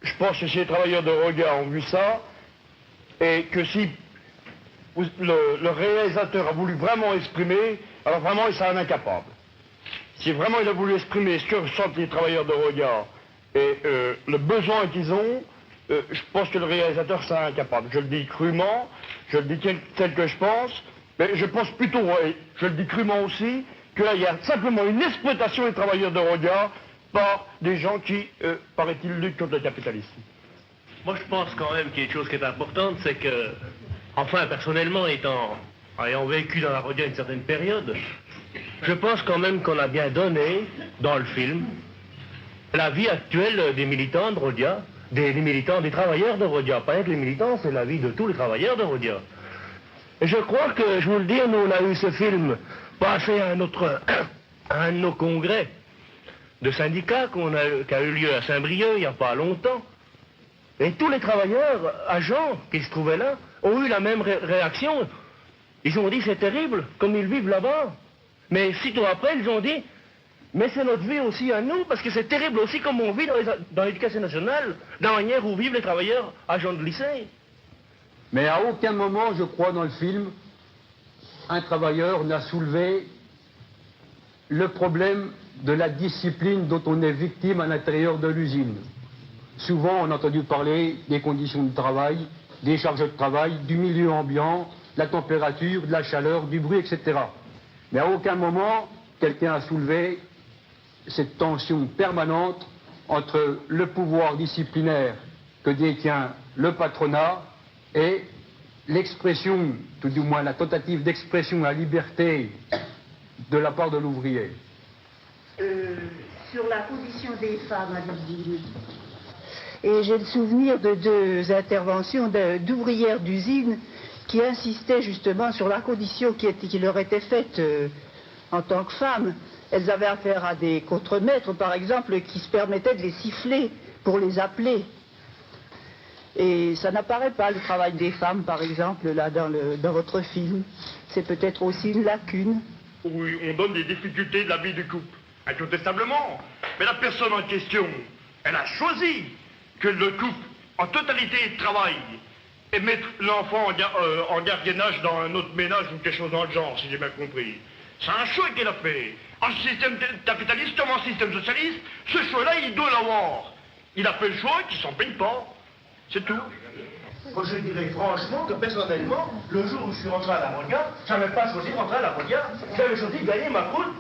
je pense que si les travailleurs de Rodia ont vu ça, et que si le réalisateur a voulu vraiment exprimer, alors vraiment il sera un incapable. Si vraiment il a voulu exprimer ce que ressentent les travailleurs de Rodia et le besoin qu'ils ont, je pense que le réalisateur sera incapable. Je le dis crûment, je le dis tel que je pense, mais je pense plutôt, et je le dis crûment aussi, que là il y a simplement une exploitation des travailleurs de Rodia par des gens qui, paraît-il, luttent contre le capitalisme. Moi je pense quand même qu'il y a une chose qui est importante, c'est que, enfin personnellement ayant vécu dans la Rodia une certaine période, je pense quand même qu'on a bien donné, dans le film, la vie actuelle des militants de Rodia, des militants, des travailleurs de Rodia. Pas que les militants, c'est la vie de tous les travailleurs de Rodia. Et je crois que, je vous le dis, nous on a eu ce film passé à un de nos congrès de syndicats qui a eu lieu à Saint-Brieuc il n'y a pas longtemps. Et tous les travailleurs, agents qui se trouvaient là, ont eu la même réaction. Ils ont dit c'est terrible, comme ils vivent là-bas. Mais sitôt après, ils ont dit, mais c'est notre vie aussi à nous, parce que c'est terrible aussi comme on vit dans l'éducation nationale, dans la manière où vivent les travailleurs agents de lycée. Mais à aucun moment, je crois, dans le film, un travailleur n'a soulevé le problème de la discipline dont on est victime à l'intérieur de l'usine. Souvent, on a entendu parler des conditions de travail, des charges de travail, du milieu ambiant, de la température, de la chaleur, du bruit, etc. Mais à aucun moment, quelqu'un a soulevé cette tension permanente entre le pouvoir disciplinaire que détient le patronat et l'expression, tout du moins la tentative d'expression à la liberté de la part de l'ouvrier. Sur la condition des femmes à l'usine. Et j'ai le souvenir de deux interventions d'ouvrières d'usine qui insistaient justement sur la condition qui leur était faite en tant que femmes. Elles avaient affaire à des contremaîtres, par exemple, qui se permettaient de les siffler pour les appeler. Et ça n'apparaît pas, le travail des femmes, par exemple, là, dans votre film. C'est peut-être aussi une lacune. Oui, on donne des difficultés de la vie du couple, incontestablement. Mais la personne en question, elle a choisi que le couple, en totalité, travaille et mettre l'enfant en gardiennage dans un autre ménage ou quelque chose dans le genre, si j'ai bien compris. C'est un choix qu'elle a fait. En système capitaliste comme en système socialiste, ce choix-là, il doit l'avoir. Il a fait le choix qu'il s'en paye pas. C'est tout. Moi, je dirais franchement que personnellement, le jour où je suis rentré à la Rodia, je n'avais pas choisi de rentrer à la Rodia, j'avais choisi de gagner ma croûte.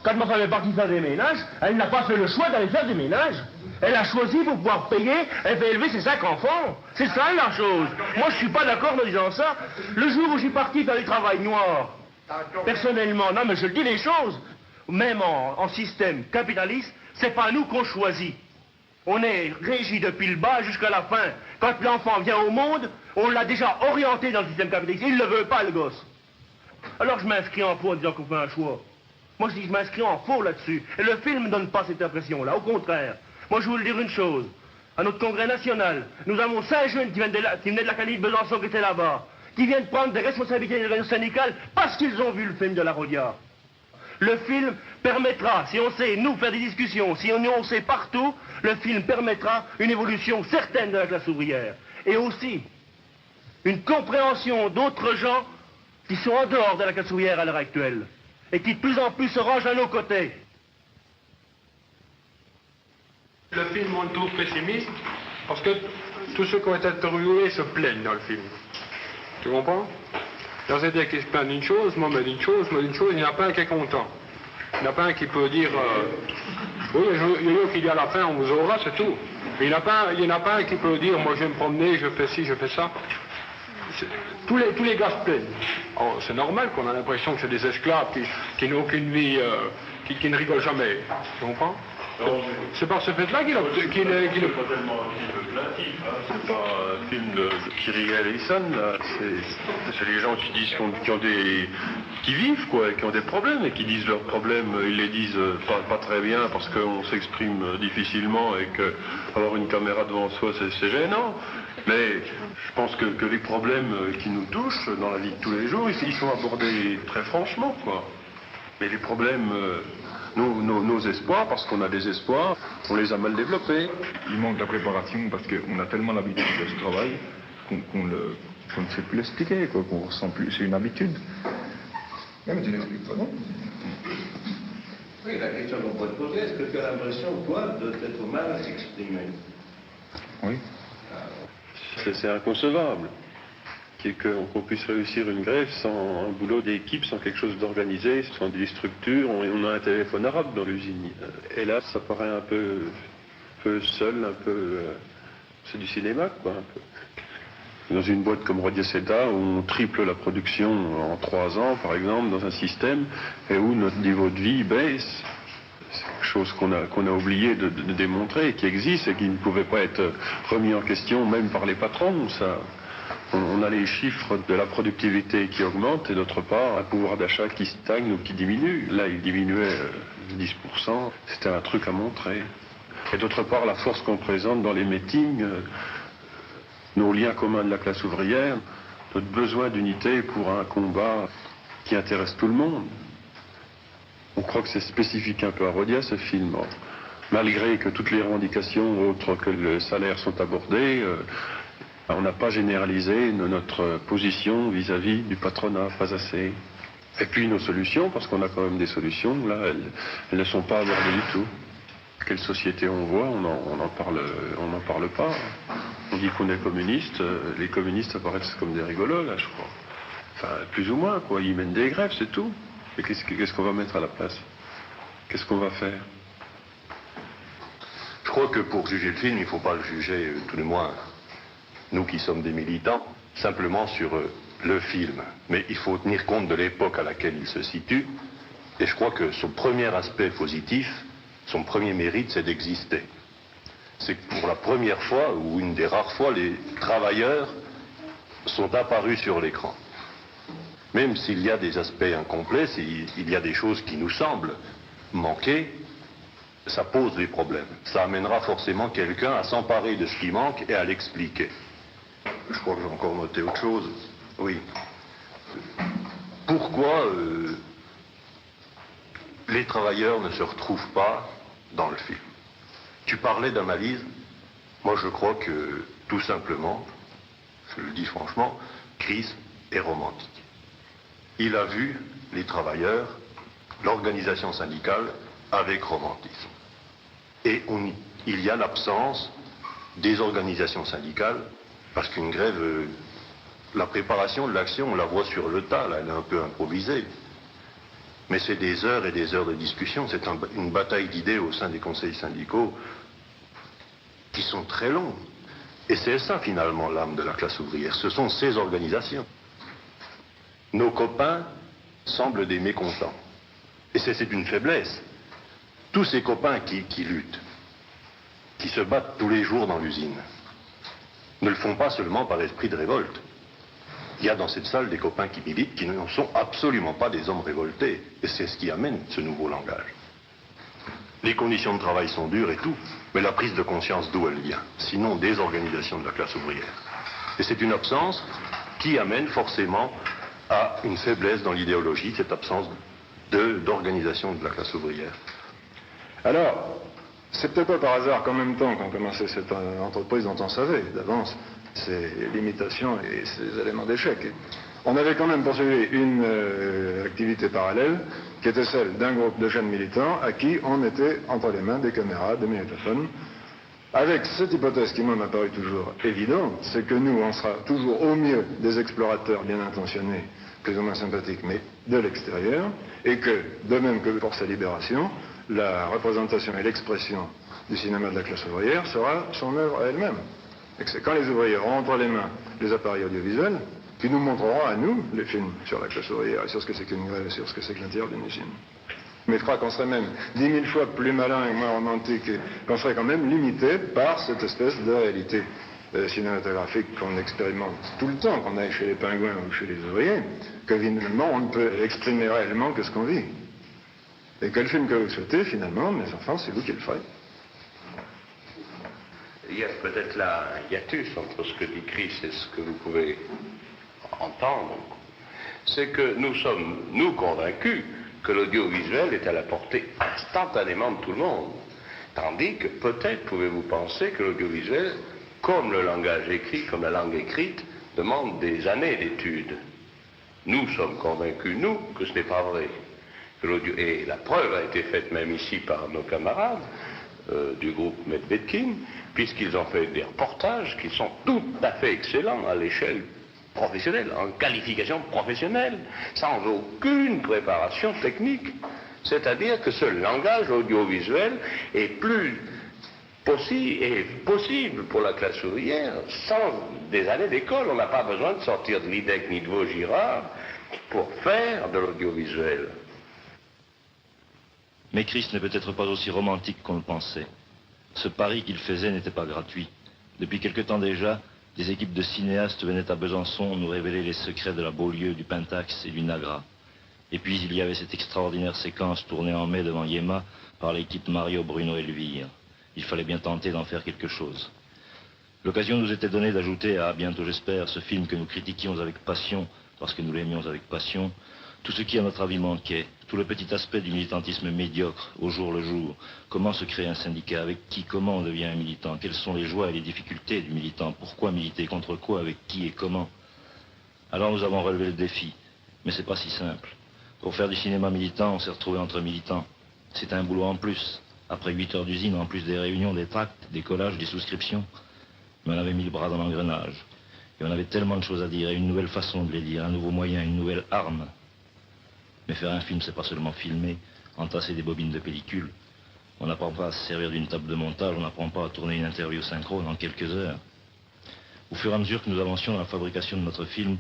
Quand ma femme est partie faire des ménages, elle n'a pas fait le choix d'aller faire des ménages. Elle a choisi pour pouvoir payer, elle fait élever ses 5 enfants. C'est ça la chose. Moi, je suis pas d'accord en disant ça. Le jour où je suis parti faire du travail noir, personnellement, non mais je le dis les choses, même en système capitaliste, c'est pas nous qu'on choisit. On est régi depuis le bas jusqu'à la fin. Quand l'enfant vient au monde, on l'a déjà orienté dans le système capitaliste. Il ne le veut pas, le gosse. Alors je m'inscris en faux en disant qu'on fait un choix. Moi je dis je m'inscris en faux là-dessus. Et le film ne donne pas cette impression-là, au contraire. Moi je vais vous dire une chose. À notre congrès national, nous avons 5 jeunes qui venaient de l'Académie de Besançon qui étaient là-bas, qui viennent prendre des responsabilités des organisations syndicales parce qu'ils ont vu le film de la Rodia. Le film permettra, si on sait nous faire des discussions, si on sait partout, le film permettra une évolution certaine de la classe ouvrière. Et aussi une compréhension d'autres gens qui sont en dehors de la classe ouvrière à l'heure actuelle et qui de plus en plus se rangent à nos côtés. Le film on le trouve pessimiste parce que tous ceux qui ont été interviewés se plaignent dans le film. Tu comprends? C'est-à-dire qu'ils se plaignent d'une chose, moi me d'une chose, il n'y en a pas un qui est content. Il n'y en a pas un qui peut dire oui, il y a qui dit à la fin on vous aura, c'est tout. Mais il n'y en a pas un qui peut dire moi je vais me promener, je fais ci, je fais ça. Tous les gars se plaignent. C'est normal qu'on a l'impression que c'est des esclaves qui n'ont aucune vie, qui ne rigolent jamais. Tu comprends? C'est par ce fait-là qu'il est... C'est pas tellement un film plaintif, hein. C'est pas un film de Thierry Ellison, là. C'est les gens qui disent qui vivent, quoi, qui ont des problèmes, et qui disent leurs problèmes, ils les disent pas très bien, parce qu'on s'exprime difficilement, et qu'avoir une caméra devant soi, c'est gênant. Mais je pense que les problèmes qui nous touchent dans la vie de tous les jours, ils sont abordés très franchement, quoi. Mais les problèmes... Nos nos espoirs, parce qu'on a des espoirs, on les a mal développés. Il manque la préparation parce qu'on a tellement l'habitude de ce travail qu'on ne sait plus l'expliquer, qu'on ressent plus, c'est une habitude. Mais tu l'expliques pas, non? Oui, la question qu'on peut te poser, est-ce que tu as l'impression, toi, de t'être mal exprimé? Oui. C'est inconcevable qu'on puisse réussir une grève sans un boulot d'équipe, sans quelque chose d'organisé, sans des structures. On a un téléphone arabe dans l'usine. Et là, ça paraît un peu seul, un peu... c'est du cinéma, quoi, un peu. Dans une boîte comme Rodier Seda, où on triple la production en 3 ans, par exemple, dans un système, et où notre niveau de vie baisse. C'est quelque chose qu'on a oublié de démontrer, qui existe et qui ne pouvait pas être remis en question, même par les patrons. On a les chiffres de la productivité qui augmentent, et d'autre part, un pouvoir d'achat qui stagne ou qui diminue. Là, il diminuait 10%. C'était un truc à montrer. Et d'autre part, la force qu'on présente dans les meetings, nos liens communs de la classe ouvrière, notre besoin d'unité pour un combat qui intéresse tout le monde. On croit que c'est spécifique un peu à Rodier, ce film. Malgré que toutes les revendications autres que le salaire sont abordées, on n'a pas généralisé notre position vis-à-vis du patronat, pas assez. Et puis nos solutions, parce qu'on a quand même des solutions, là, elles ne sont pas abordées du tout. Quelle société on voit, on n'en parle pas. On dit qu'on est communiste, les communistes apparaissent comme des rigolos, là, je crois. Enfin, plus ou moins, quoi. Ils mènent des grèves, c'est tout. Et qu'est-ce qu'on va mettre à la place? Qu'est-ce qu'on va faire? Je crois que pour juger le film, il ne faut pas le juger, tout le moins, nous qui sommes des militants, simplement sur le film. Mais il faut tenir compte de l'époque à laquelle il se situe. Et je crois que son premier aspect positif, son premier mérite, c'est d'exister. C'est que pour la première fois, ou une des rares fois, les travailleurs sont apparus sur l'écran. Même s'il y a des aspects incomplets, il y a des choses qui nous semblent manquer, ça pose des problèmes. Ça amènera forcément quelqu'un à s'emparer de ce qui manque et à l'expliquer. Je crois que j'ai encore noté autre chose. Oui. Pourquoi les travailleurs ne se retrouvent pas dans le film? Tu parlais d'analyse. Moi, je crois que, tout simplement, je le dis franchement, Chris est romantique. Il a vu les travailleurs, l'organisation syndicale, avec romantisme. Et il y a l'absence des organisations syndicales, parce qu'une grève, la préparation de l'action, on la voit sur le tas, là, elle est un peu improvisée. Mais c'est des heures et des heures de discussion, c'est une bataille d'idées au sein des conseils syndicaux qui sont très longs. Et c'est ça, finalement, l'âme de la classe ouvrière, ce sont ces organisations. Nos copains semblent des mécontents. Et c'est une faiblesse. Tous ces copains qui luttent, qui se battent tous les jours dans l'usine, ne le font pas seulement par esprit de révolte. Il y a dans cette salle des copains qui militent qui ne sont absolument pas des hommes révoltés. Et c'est ce qui amène ce nouveau langage. Les conditions de travail sont dures et tout, mais la prise de conscience d'où elle vient? Sinon des organisations de la classe ouvrière. Et c'est une absence qui amène forcément à une faiblesse dans l'idéologie, cette absence d'organisation de la classe ouvrière. Alors, c'est peut-être pas par hasard qu'en même temps qu'on commençait cette entreprise dont on savait d'avance ses limitations et ses éléments d'échec, on avait quand même poursuivi une activité parallèle qui était celle d'un groupe de jeunes militants à qui on mettait entre les mains des caméras, des magnétophones, avec cette hypothèse qui m'a paru toujours évidente, c'est que nous, on sera toujours au mieux des explorateurs bien intentionnés, plus ou moins sympathiques, mais de l'extérieur, et que, de même que pour sa libération, la représentation et l'expression du cinéma de la classe ouvrière sera son œuvre à elle-même. Et que c'est quand les ouvriers auront entre les mains les appareils audiovisuels qui nous montreront à nous les films sur la classe ouvrière, et sur ce que c'est qu'une grève, et sur ce que c'est que l'intérieur d'une usine. Mais je crois qu'on serait même 10 000 fois plus malin et moins romantique, et qu'on serait quand même limité par cette espèce de réalité cinématographique qu'on expérimente tout le temps, qu'on aille chez les pingouins ou chez les ouvriers, que finalement on ne peut exprimer réellement que ce qu'on vit. Et quel film que vous souhaitez, finalement, mes enfants, c'est vous qui le ferez. Il y a peut-être là un hiatus entre ce que dit Chris et ce que vous pouvez entendre. C'est que nous sommes, nous, convaincus que l'audiovisuel est à la portée instantanément de tout le monde. Tandis que peut-être pouvez-vous penser que l'audiovisuel, comme le langage écrit, comme la langue écrite, demande des années d'études. Nous sommes convaincus, nous, que ce n'est pas vrai. Et la preuve a été faite même ici par nos camarades du groupe Medvedkin, puisqu'ils ont fait des reportages qui sont tout à fait excellents à l'échelle professionnelle, en qualification professionnelle, sans aucune préparation technique. C'est-à-dire que ce langage audiovisuel est plus possible pour la classe ouvrière sans des années d'école. On n'a pas besoin de sortir de l'IDEC ni de Vaugirard pour faire de l'audiovisuel. Mais Christ n'est peut-être pas aussi romantique qu'on le pensait. Ce pari qu'il faisait n'était pas gratuit. Depuis quelque temps déjà, des équipes de cinéastes venaient à Besançon nous révéler les secrets de la Beaulieu, du Pentax et du Nagra. Et puis il y avait cette extraordinaire séquence tournée en mai devant Yéma par l'équipe Mario, Bruno et Elvire. Il fallait bien tenter d'en faire quelque chose. L'occasion nous était donnée d'ajouter à Bientôt j'espère, ce film que nous critiquions avec passion, parce que nous l'aimions avec passion, tout ce qui à notre avis manquait, tout le petit aspect du militantisme médiocre, au jour le jour. Comment se crée un syndicat, avec qui, comment on devient un militant, quelles sont les joies et les difficultés du militant, pourquoi militer, contre quoi, avec qui et comment. Alors nous avons relevé le défi, mais c'est pas si simple. Pour faire du cinéma militant, on s'est retrouvé entre militants. C'est un boulot en plus. Après 8 heures d'usine, en plus des réunions, des tracts, des collages, des souscriptions. Mais on avait mis le bras dans l'engrenage. Et on avait tellement de choses à dire, et une nouvelle façon de les dire, un nouveau moyen, une nouvelle arme. Mais faire un film, c'est pas seulement filmer, entasser des bobines de pellicule. On n'apprend pas à se servir d'une table de montage, on n'apprend pas à tourner une interview synchrone en quelques heures. Au fur et à mesure que nous avancions dans la fabrication de notre film,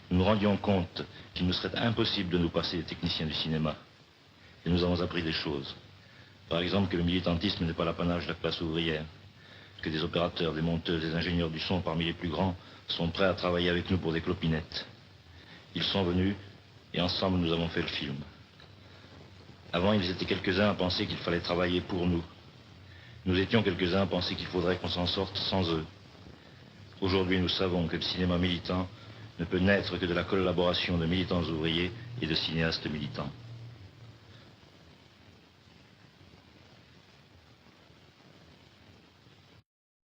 nous nous rendions compte qu'il nous serait impossible de nous passer des techniciens du cinéma. Et nous avons appris des choses. Par exemple, que le militantisme n'est pas l'apanage de la classe ouvrière, que des opérateurs, des monteuses, des ingénieurs du son parmi les plus grands sont prêts à travailler avec nous pour des clopinettes. Ils sont venus et ensemble nous avons fait le film. Avant, ils étaient quelques-uns à penser qu'il fallait travailler pour nous. Nous étions quelques-uns à penser qu'il faudrait qu'on s'en sorte sans eux. Aujourd'hui, nous savons que le cinéma militant ne peut naître que de la collaboration de militants ouvriers et de cinéastes militants.